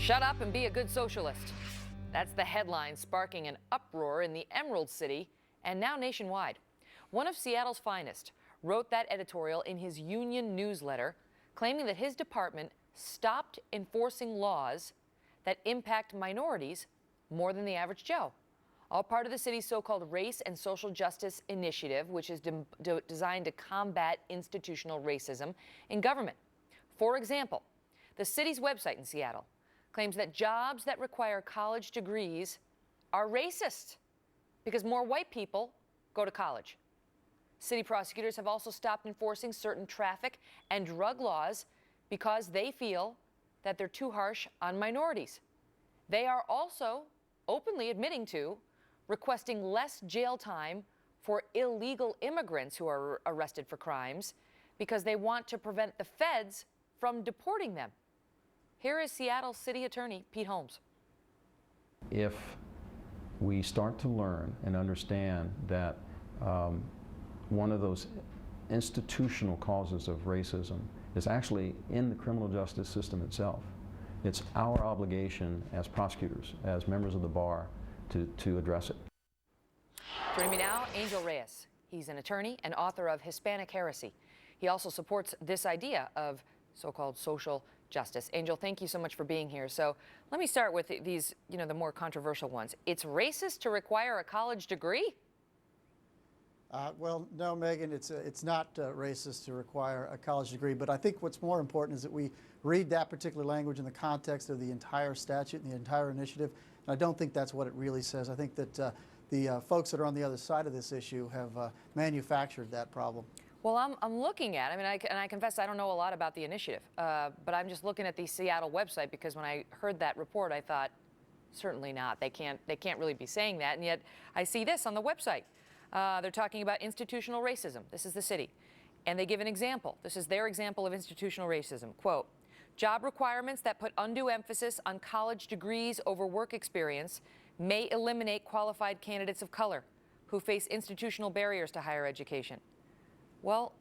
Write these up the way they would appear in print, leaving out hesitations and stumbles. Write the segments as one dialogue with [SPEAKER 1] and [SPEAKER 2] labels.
[SPEAKER 1] Shut up and be a good socialist. That's the headline sparking an uproar in the Emerald City and now nationwide. One of Seattle's finest wrote that editorial in his union newsletter, claiming that his department stopped enforcing laws that impact minorities more than the average Joe. All part of the city's so-called Race and Social Justice Initiative, which is designed to combat institutional racism in government. For example, the city's website in Seattle claims that jobs that require college degrees are racist because more white people go to college. City prosecutors have also stopped enforcing certain traffic and drug laws because they feel that they're too harsh on minorities. They are also openly admitting to requesting less jail time for illegal immigrants who are arrested for crimes because they want to prevent the feds from deporting them. Here is Seattle City Attorney Pete Holmes.
[SPEAKER 2] If we start to learn and understand that one of those institutional causes of racism is actually in the criminal justice system itself, it's our obligation as prosecutors, as members of the bar, to address it.
[SPEAKER 1] Joining me now, Angel Reyes. He's an attorney and author of Hispanic Heresy. He also supports this idea of so-called social justice. Angel, thank you so much for being here. So let me start with these, the more controversial ones. It's racist to require a college degree?
[SPEAKER 3] Well, no, Megan, it's not racist to require a college degree, but I think what's more important is that we read that particular language in the context of the entire statute and the entire initiative, and I don't think that's what it really says. I think that the folks that are on the other side of this issue have manufactured that problem.
[SPEAKER 1] Well, I'm looking at, and I confess I don't know a lot about the initiative, but I'm just looking at the Seattle website because when I heard that report, I thought, certainly not. They can't really be saying that, and yet I see this on the website. They're talking about institutional racism. This is the city. And they give an example. This is their example of institutional racism. Quote, job requirements that put undue emphasis on college degrees over work experience may eliminate qualified candidates of color who face institutional barriers to higher education. Well,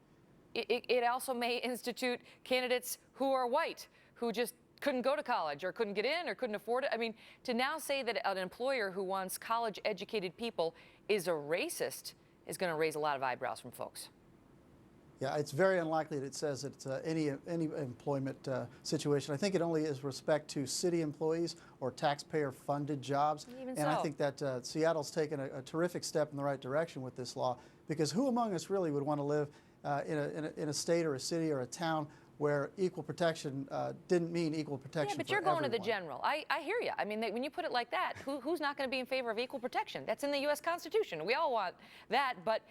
[SPEAKER 1] it also may institute candidates who are white, who just couldn't go to college or couldn't get in or couldn't afford it. I mean, to now say that an employer who wants college-educated people is a racist is going to raise a lot of eyebrows from folks.
[SPEAKER 3] Yeah, it's very unlikely that it says it's any employment situation. I think it only is respect to city employees or taxpayer-funded jobs.
[SPEAKER 1] Even
[SPEAKER 3] and
[SPEAKER 1] so.
[SPEAKER 3] I think that Seattle's taken a terrific step in the right direction with this law, because who among us really would want to live in a state or a city or a town where equal protection didn't mean equal protection for
[SPEAKER 1] Yeah, but you're going
[SPEAKER 3] everyone.
[SPEAKER 1] to the general. I hear you. I mean, when you put it like that, who's not going to be in favor of equal protection? That's in the U.S. Constitution. We all want that, but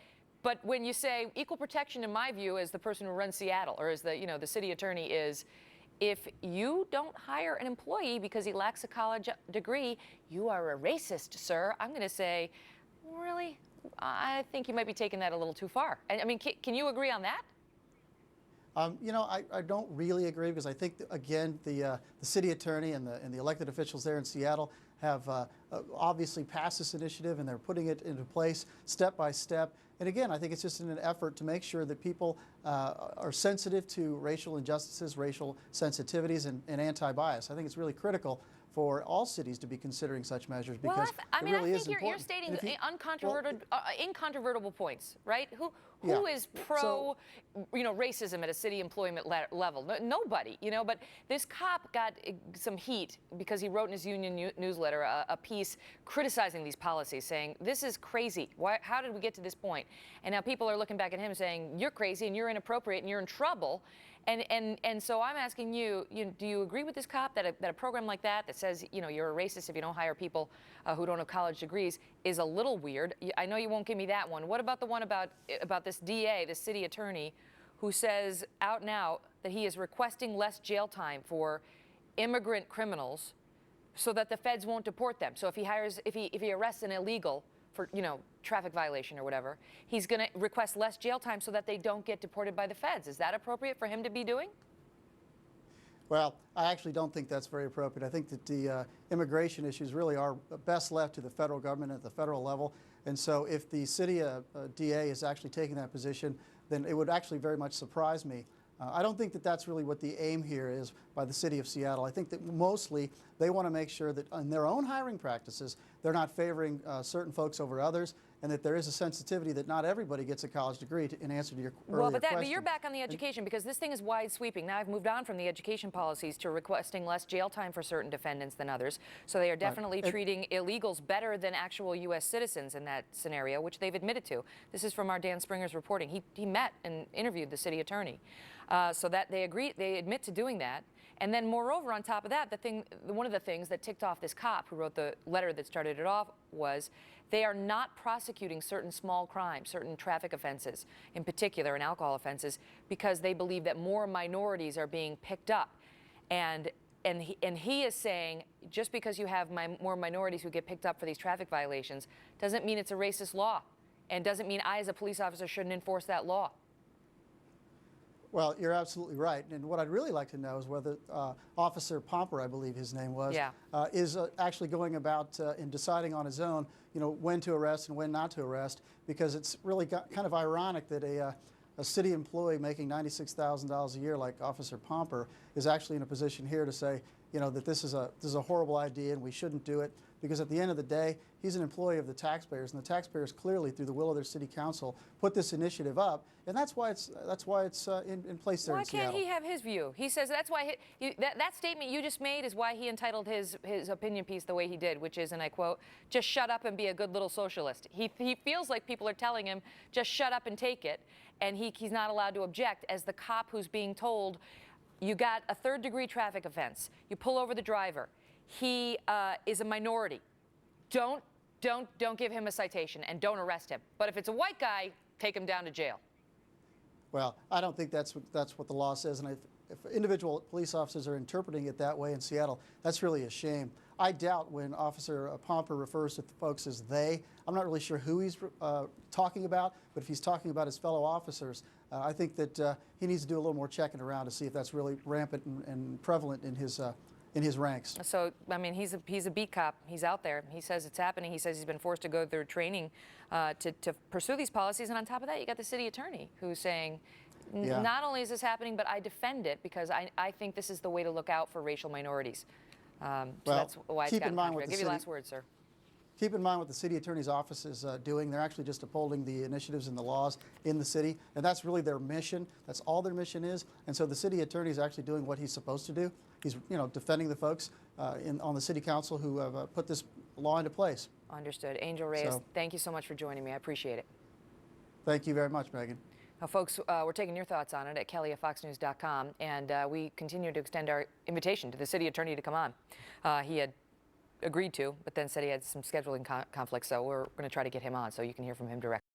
[SPEAKER 1] when you say equal protection, in my view, as the person who runs Seattle, or as the city attorney, is if you don't hire an employee because he lacks a college degree, you are a racist, sir. I'm going to say, really? I think you might be taking that a little too far. I mean, can you agree on that?
[SPEAKER 3] I don't really agree, because I think, again, the city attorney and the elected officials there in Seattle have obviously passed this initiative, and they're putting it into place step by step. And again, I think it's just in an effort to make sure that people are sensitive to racial injustices, racial sensitivities, and anti-bias. I think it's really critical for all cities to be considering such measures, because
[SPEAKER 1] I
[SPEAKER 3] really is
[SPEAKER 1] think you're
[SPEAKER 3] important.
[SPEAKER 1] stating incontrovertible points, right? Who is pro, racism at a city employment level? Nobody, But this cop got some heat because he wrote in his union newsletter a piece criticizing these policies, saying this is crazy. How did we get to this point? And now people are looking back at him saying you're crazy and you're inappropriate and you're in trouble. And so I'm asking you, do you agree with this cop that a program like that says, you're a racist if you don't hire people who don't have college degrees is a little weird? I know you won't give me that one. What about the one about this DA, the city attorney, who says out now that he is requesting less jail time for immigrant criminals so that the feds won't deport them? So if he arrests an illegal for, traffic violation or whatever, he's going to request less jail time so that they don't get deported by the feds. Is that appropriate for him to be doing?
[SPEAKER 3] Well, I actually don't think that's very appropriate. I think that the immigration issues really are best left to the federal government at the federal level. And so if the city DA is actually taking that position, then it would actually very much surprise me I don't think that that's really what the aim here is by the city of Seattle. I think that mostly they want to make sure that in their own hiring practices, they're not favoring certain folks over others, and that there is a sensitivity that not everybody gets a college degree in answer to your earlier
[SPEAKER 1] but
[SPEAKER 3] question.
[SPEAKER 1] you're back on the education, because this thing is wide sweeping. Now I've moved on from the education policies to requesting less jail time for certain defendants than others. So they are definitely treating illegals better than actual U.S. citizens in that scenario, which they've admitted to. This is from our Dan Springer's reporting. He met and interviewed the city attorney. So that they admit to doing that. And then moreover, on top of that, one of the things that ticked off this cop who wrote the letter that started it off was they are not prosecuting certain small crimes, certain traffic offenses in particular, and alcohol offenses, because they believe that more minorities are being picked up. And he is saying just because you have more minorities who get picked up for these traffic violations doesn't mean it's a racist law, and doesn't mean I as a police officer shouldn't enforce that law.
[SPEAKER 3] Well, you're absolutely right. And what I'd really like to know is whether Officer Pomper, I believe his name was, is actually going about in deciding on his own, when to arrest and when not to arrest, because it's really kind of ironic that a city employee making $96,000 a year like Officer Pomper is actually in a position here to say, that this is a horrible idea and we shouldn't do it, because at the end of the day, he's an employee of the taxpayers, and the taxpayers clearly, through the will of their city council, put this initiative up, and that's why it's in place there in Seattle.
[SPEAKER 1] Why can't he have his view? He says that's why that statement you just made is why he entitled his opinion piece the way he did, which is, and I quote, "Just shut up and be a good little socialist." He feels like people are telling him, just shut up and take it, and he's not allowed to object as the cop who's being told, you got a third-degree traffic offense. You pull over the driver. He is a minority. Don't give him a citation and don't arrest him. But if it's a white guy, take him down to jail.
[SPEAKER 3] Well, I don't think that's what the law says, and if individual police officers are interpreting it that way in Seattle, that's really a shame. I doubt when Officer Pomper refers to folks as they, I'm not really sure who he's talking about, but if he's talking about his fellow officers, I think that he needs to do a little more checking around to see if that's really rampant and prevalent in his ranks.
[SPEAKER 1] So, I mean, he's a beat cop. He's out there. He says it's happening. He says he's been forced to go through training to pursue these policies. And on top of that, you got the city attorney who's saying, not only is this happening, but I defend it because I think this is the way to look out for racial minorities. So that's why it's gotten controversial. I'll give you the last word, sir.
[SPEAKER 3] Keep in mind what the city attorney's office is doing. They're actually just upholding the initiatives and the laws in the city, and that's really their mission. That's all their mission is. And so the city attorney is actually doing what he's supposed to do. He's, defending the folks on the city council who have put this law into place.
[SPEAKER 1] Understood. Angel Reyes, thank you so much for joining me. I appreciate it.
[SPEAKER 3] Thank you very much, Megyn.
[SPEAKER 1] Now, folks, we're taking your thoughts on it at kelly@foxnews.com, and we continue to extend our invitation to the city attorney to come on. He had agreed to, but then said he had some scheduling conflicts, so we're going to try to get him on so you can hear from him directly.